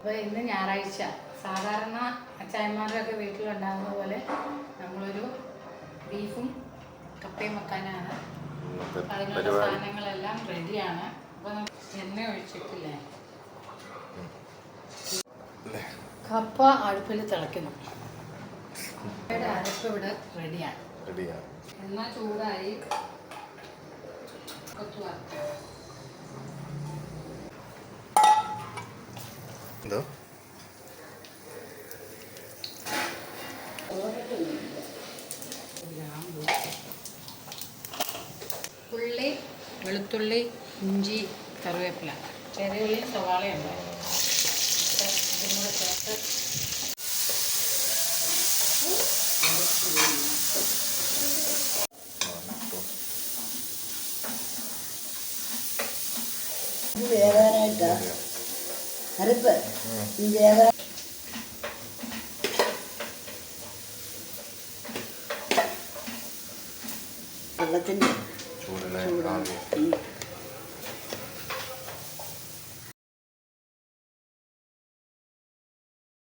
അപ്പോൾ ഇന്ന് ഞായറാഴ്ച സാധാരണ അച്ചായന്മാരുടെയൊക്കെ വീട്ടിലുണ്ടാകുന്ന പോലെ നമ്മളൊരു ബീഫും കപ്പയും വെക്കാനാണ്. അതിനുള്ള സാധനങ്ങളെല്ലാം റെഡിയാണ്. അപ്പോൾ എണ്ണ ഒഴിച്ചിട്ടില്ലേ, കപ്പ അടുപ്പിൽ തിളയ്ക്കുന്നു. അരപ്പ് ഇവിടെ റെഡിയാണ്. എണ്ണ ചൂടായി എന്തോ ഉള്ളി, വെളുത്തുള്ളി, ഇഞ്ചി, കറിവേപ്പില, ചെറിയ ഉള്ളി, സവാളയുണ്ട്. ഇതും കൂടെ ചേർത്ത് വേവാനായിട്ടാ അരപ്പ് വേവാൻ വെള്ളത്തിൻ്റെ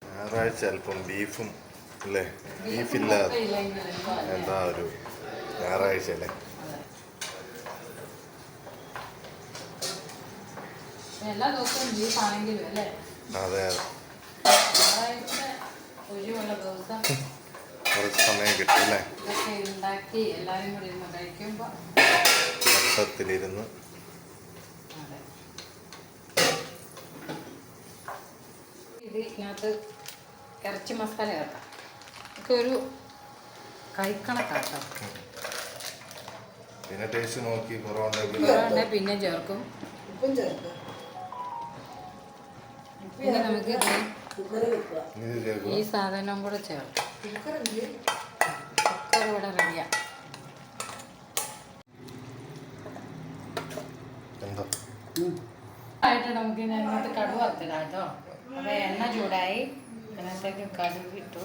ഞായറാഴ്ച അല്പം ബീഫും അല്ലേ, ബീഫില്ലാതെ എന്താ ഒരു ഞായറാഴ്ച അല്ലേ. എല്ലാ ദിവസവും ബീഫാണെങ്കിലും അല്ലേ. അതെ അതെ, ഒഴിവുള്ള ദിവസം കുറച്ച് സമയം കിട്ടും അല്ലേ. ഇതൊക്കെ ഉണ്ടാക്കി എല്ലാവരും കൂടി ഇരുന്ന് കഴിക്കുമ്പോൾ മൊത്തത്തിലിരുന്ന്. അതെ, ഇതിനകത്ത് ഇറച്ചി മസാല ചേർക്കാം. ഒക്കെ ഒരു കൈക്കണക്കാട്ടോ. പിന്നെ ടേസ്റ്റ് നോക്കി കുറവുണ്ടെങ്കിൽ പിന്നെ ചേർക്കും. ഉപ്പും ചേർക്കുക. പിന്നെ നമുക്ക് ഈ സാധനം കൂടെ ചേർക്കാം. കുക്കർ ഇവിടെ റെഡിയാണ്. ആയിട്ട് നമുക്ക് ഇതിനകത്ത് കടുക് വറുത്തിടാം കേട്ടോ. അപ്പോൾ എണ്ണ ചൂടായി, അതിനകത്തേക്ക് കടുക് ഇട്ടു.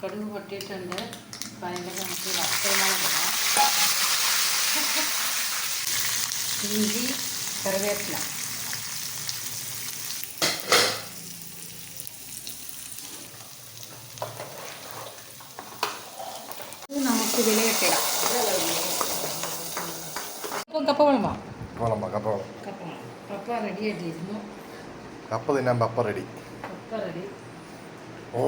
കടുക് പൊട്ടിയിട്ടുണ്ട്. അപ്പോൾ അതിലേക്ക് നമുക്ക് വറുത്തമുളക് ഇടാം. ഇഞ്ചി, കറിവേപ്പില, നമുക്ക് വിലയിട്ടിടാം. ഇപ്പം കപ്പ വിളമ്പോ കപ്പ റെഡി ആയിട്ടിരുന്നു. കപ്പ തിന്നാൻ പപ്പ റെഡി. കപ്പ റെഡി. ഓ